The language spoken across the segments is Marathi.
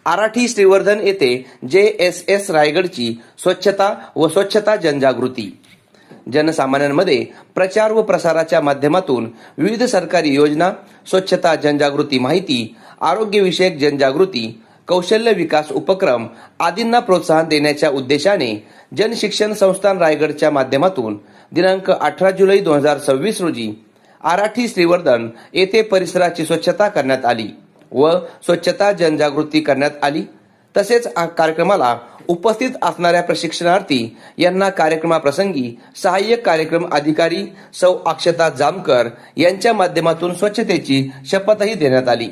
आराठी श्रीवर्धन येथे JSS रायगडची स्वच्छता व स्वच्छता जनजागृती। जनसामान्यांमध्ये प्रचार व प्रसाराच्या माध्यमातून विविध सरकारी योजना, स्वच्छता जनजागृती माहिती, आरोग्यविषयक जनजागृती, कौशल्य विकास उपक्रम आदींना प्रोत्साहन देण्याच्या उद्देशाने जनशिक्षण संस्थान रायगडच्या माध्यमातून दिनांक 18 जुलै 2026 रोजी आराठी श्रीवर्धन येथे परिसराची स्वच्छता करण्यात आली व स्वच्छता जनजागृती करण्यात आली। तसेच कार्यक्रमाला उपस्थित असणाऱ्या प्रशिक्षणार्थी यांना कार्यक्रमाप्रसंगी सहाय्यक कार्यक्रम अधिकारी सौ अक्षता जामकर यांच्या माध्यमातून स्वच्छतेची शपथही देण्यात आली।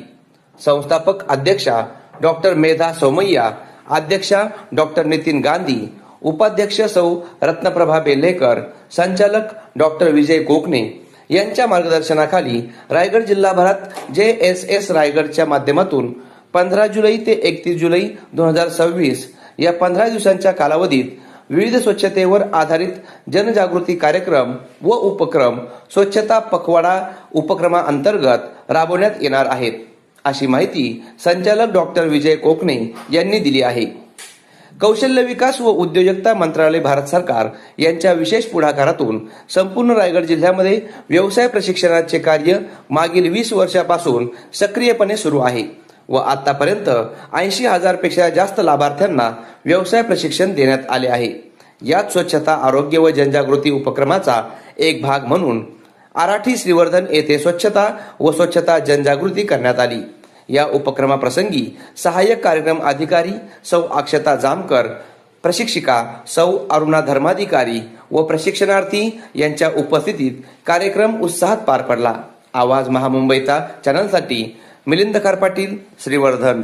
संस्थापक अध्यक्षा डॉक्टर मेधा सोमय्या, अध्यक्षा डॉक्टर नितीन गांधी, उपाध्यक्ष सौ रत्नप्रभा बेल्हेकर, संचालक डॉक्टर विजय कोकणे यांच्या मार्गदर्शनाखाली रायगड जिल्हाभरात JSS रायगडच्या माध्यमातून 15 जुलै ते 31 जुलै 2026 या 15 दिवसांच्या कालावधीत विविध स्वच्छतेवर आधारित जनजागृती कार्यक्रम व उपक्रम स्वच्छता पखवाडा उपक्रमाअंतर्गत राबवण्यात येणार आहेत, अशी माहिती संचालक डॉक्टर विजय कोकणे यांनी दिली आहे। कौशल्य विकास व उद्योजकता मंत्रालय भारत सरकार यांच्या विशेष पुढाकारातून संपूर्ण रायगड जिल्ह्यामध्ये व्यवसाय प्रशिक्षणाचे कार्य मागील 20 वर्षापासून सक्रियपणे सुरू आहे व आतापर्यंत 80,000 पेक्षा जास्त लाभार्थ्यांना व्यवसाय प्रशिक्षण देण्यात आले आहे। यात स्वच्छता, आरोग्य व जनजागृती उपक्रमाचा एक भाग म्हणून आराठी श्रीवर्धन येथे स्वच्छता व स्वच्छता जनजागृती करण्यात आली। या उपक्रमाप्रसंगी सहाय्यक कार्यक्रम अधिकारी सौ अक्षता जामकर, प्रशिक्षिका सौ अरुणा धर्माधिकारी व प्रशिक्षणार्थी यांच्या उपस्थितीत कार्यक्रम उत्साहात पार पडला। आवाज महामुंबईचा चॅनलसाठी मिलिंद खारपाटील, श्रीवर्धन।